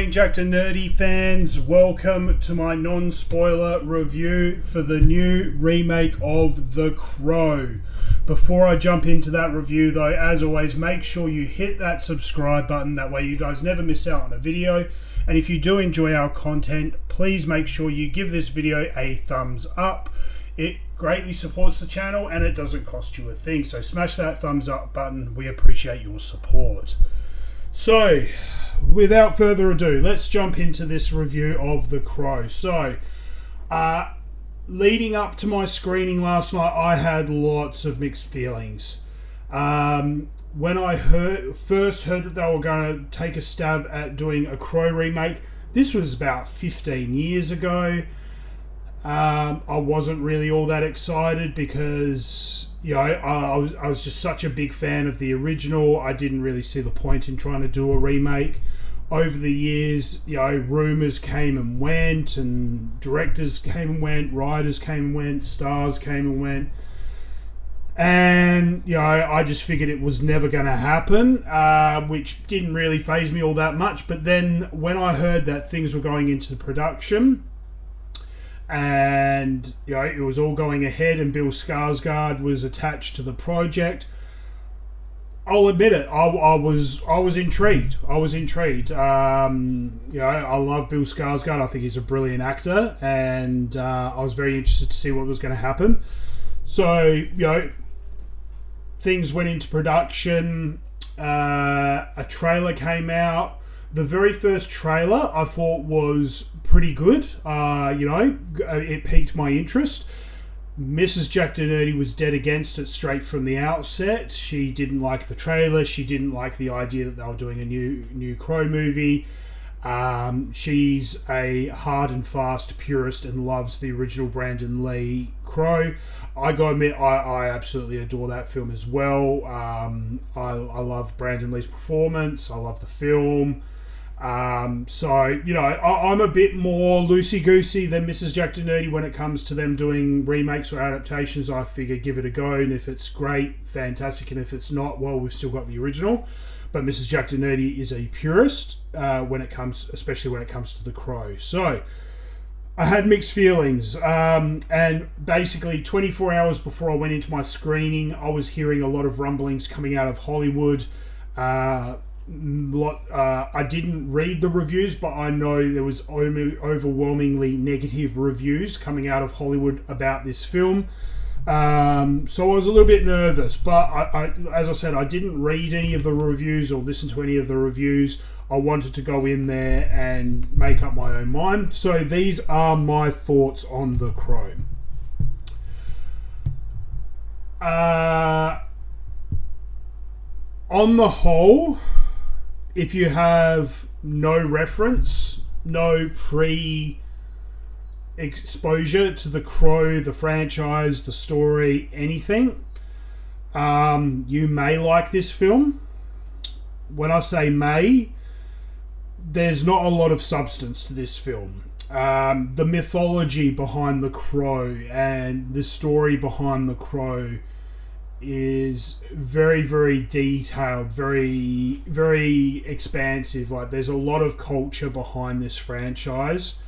morning, Jack to Nerdy fans. Welcome to my non-spoiler review for the new remake of The Crow. Before I jump into that review though, as always, make sure you hit that subscribe button. That way you guys never miss out on a video. And if you do enjoy our content, please make sure you give this video a thumbs up. It greatly supports the channel and it doesn't cost you a thing. So smash that thumbs up button. We appreciate your support. So, without further ado, let's jump into this review of The Crow. So, leading up to my screening last night, I had lots of mixed feelings. When I first heard that they were going to take a stab at doing a Crow remake, this was about 15 years ago. I wasn't really all that excited because, you know, I was just such a big fan of the original. I didn't really see the point in trying to do a remake. Over the years, you know, rumours came and went, and directors came and went, writers came and went, stars came and went. And, you know, I just figured it was never going to happen, which didn't really faze me all that much. But then when I heard that things were going into production, and, you know, it was all going ahead and Bill Skarsgård was attached to the project, I'll admit it, I was intrigued. I was intrigued. You know, I love Bill Skarsgård. I think he's a brilliant actor, and I was very interested to see what was going to happen. So, you know, things went into production. A trailer came out. The very first trailer I thought was pretty good. You know, it piqued my interest. Mrs. Jack to Nerdy was dead against it straight from the outset. She didn't like the trailer. She didn't like the idea that they were doing a new Crow movie. She's a hard and fast purist and loves the original Brandon Lee Crow. I gotta admit, I absolutely adore that film as well. I love Brandon Lee's performance. I love the film. So, you know, I'm a bit more loosey-goosey than Mrs. Jack to Nerdy when it comes to them doing remakes or adaptations. I figure give it a go, and if it's great, fantastic, and if it's not, well, we've still got the original. But Mrs. Jack to Nerdy is a purist especially when it comes to The Crow. So, I had mixed feelings, and basically 24 hours before I went into my screening, I was hearing a lot of rumblings coming out of Hollywood. I didn't read the reviews, but I know there was overwhelmingly negative reviews coming out of Hollywood about this film. So I was a little bit nervous, but as I said, I didn't read any of the reviews or listen to any of the reviews. I wanted to go in there and make up my own mind. So these are my thoughts on The Crow. On the whole, if you have no reference, no pre-exposure to The Crow, the franchise, the story, anything, you may like this film. When I say may, there's not a lot of substance to this film. The mythology behind The Crow and the story behind The Crow is very, very detailed, very, very expansive. Like, there's a lot of culture behind this franchise,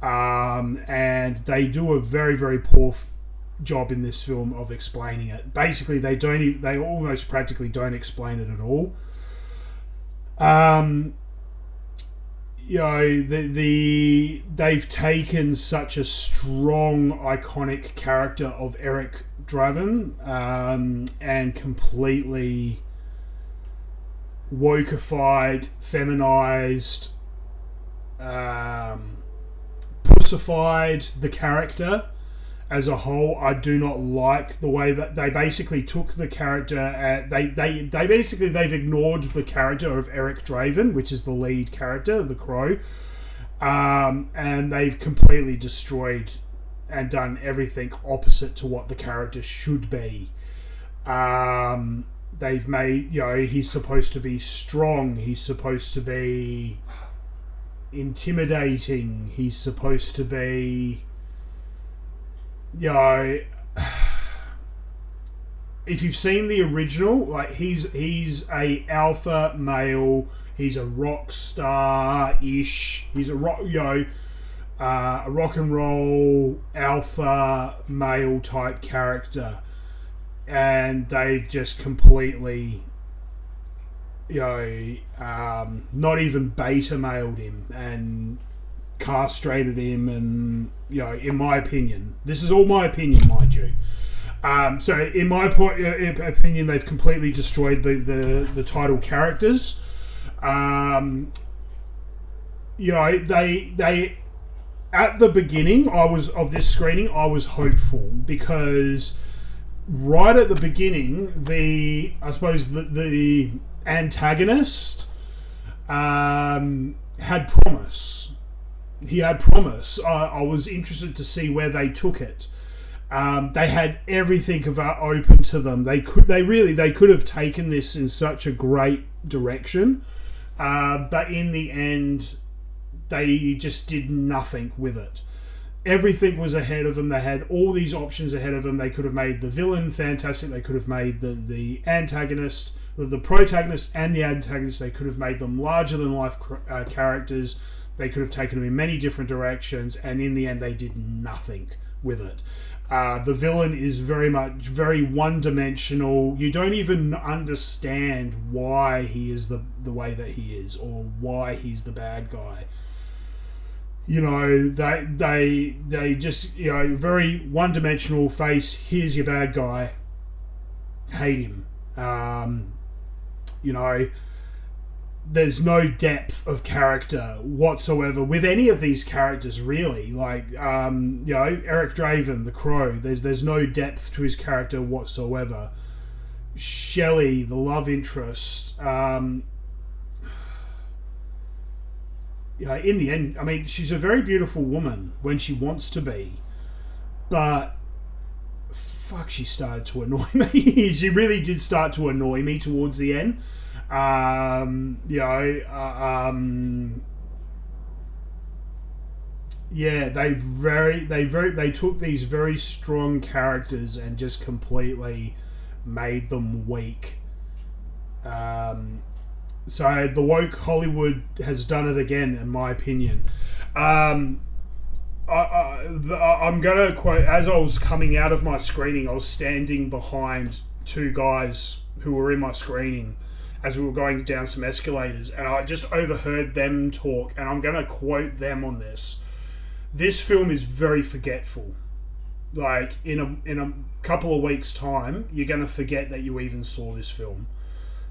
and they do a very, very poor job in this film of explaining it. Basically, they almost practically don't explain it at all. You know, they've taken such a strong, iconic character of Eric Draven, and completely wokeified, feminized, pussified the character as a whole. I do not like the way that they basically took the character and they've ignored the character of Eric Draven, which is the lead character, The Crow, and they've completely destroyed and done everything opposite to what the character should be. They've made, you know, he's supposed to be strong, he's supposed to be intimidating, he's supposed to be, you know, if you've seen the original, like he's a alpha male, He's a rock star-ish. He's a rock, a rock and roll alpha male type character, and they've just completely, not even beta mailed him and castrated him, and in my opinion, this is all my opinion, mind you. So in my opinion, they've completely destroyed the title characters. They at the beginning of this screening, I was hopeful because right at the beginning, the antagonist had promise. He had promise. I was interested to see where they took it. They had everything open to them. They could have taken this in such a great direction, but in the end, they just did nothing with it. Everything was ahead of them. They had all these options ahead of them. They could have made the villain fantastic. They could have made the antagonist, the protagonist, and the antagonist. They could have made them larger than life characters. They could have taken them in many different directions, and in the end, they did nothing with it. The villain is very one-dimensional. You don't even understand why he is the way that he is, or why he's the bad guy. They just, very one-dimensional face. Here's your bad guy. Hate him. There's no depth of character whatsoever with any of these characters, really. Like, Eric Draven, the Crow, there's no depth to his character whatsoever. Shelley, the love interest, in the end, I mean, she's a very beautiful woman when she wants to be, but fuck, she started to annoy me. She really did start to annoy me towards the end. They took these very strong characters and just completely made them weak. So the woke Hollywood has done it again, in my opinion. I'm gonna quote, as I was coming out of my screening, I was standing behind two guys who were in my screening as we were going down some escalators, and I just overheard them talk, and I'm going to quote them on this. This film is very forgetful. Like, in a couple of weeks' time, you're going to forget that you even saw this film.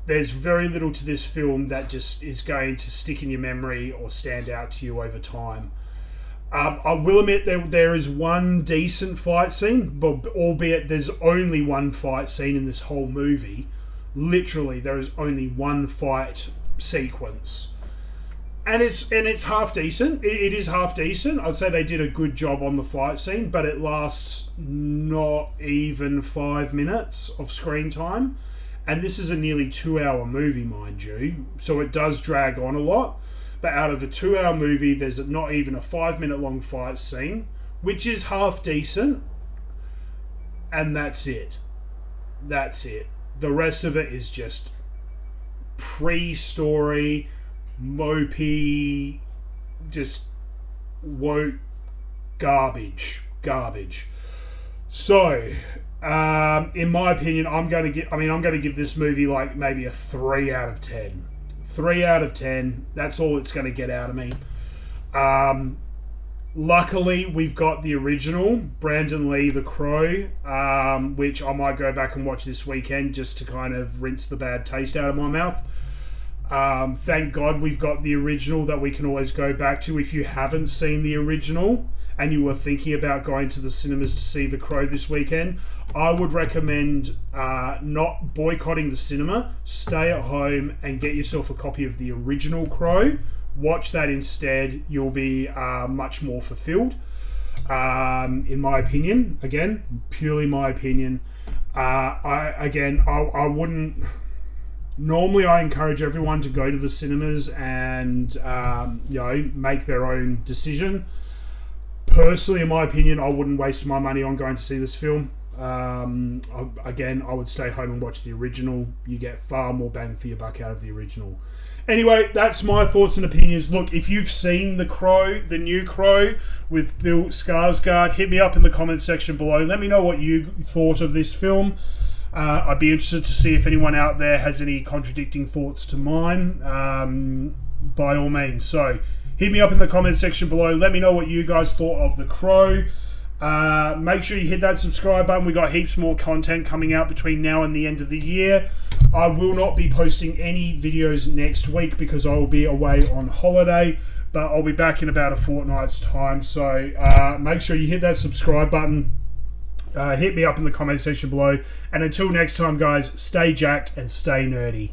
There's very little to this film that just is going to stick in your memory or stand out to you over time. I will admit there is one decent fight scene, but albeit there's only one fight scene in this whole movie. Literally, there is only one fight sequence, and it's half decent. It is half decent. I'd say they did a good job on the fight scene, but it lasts not even 5 minutes of screen time, and this is a nearly 2-hour movie, mind you, so it does drag on a lot. But out of a 2-hour movie, there's not even a 5-minute long fight scene, which is half decent, and that's it. That's it. The rest of it is just pre-story, mopey, just woke garbage. So, in my opinion, I'm going to give this movie like maybe a 3 out of 10. 3 out of 10. That's all it's going to get out of me. Luckily, we've got the original, Brandon Lee, The Crow, which I might go back and watch this weekend just to kind of rinse the bad taste out of my mouth. Thank God we've got the original that we can always go back to. If you haven't seen the original and you were thinking about going to the cinemas to see The Crow this weekend, I would recommend not boycotting the cinema. Stay at home and get yourself a copy of the original Crow. Watch that instead. You'll be much more fulfilled, in my opinion. Again, purely my opinion. I wouldn't. Normally, I encourage everyone to go to the cinemas and make their own decision. Personally, in my opinion, I wouldn't waste my money on going to see this film. I would stay home and watch the original. You get far more bang for your buck out of the original. Anyway, that's my thoughts and opinions. Look, if you've seen The Crow, the new Crow with Bill Skarsgård, hit me up in the comment section below. Let me know what you thought of this film. I'd be interested to see if anyone out there has any contradicting thoughts to mine. By all means. So, hit me up in the comment section below. Let me know what you guys thought of The Crow. Make sure you hit that subscribe button. We got heaps more content coming out between now and the end of the year. I will not be posting any videos next week because I will be away on holiday, but I'll be back in about a fortnight's time. So make sure you hit that subscribe button. Hit me up in the comment section below. And until next time, guys, stay jacked and stay nerdy.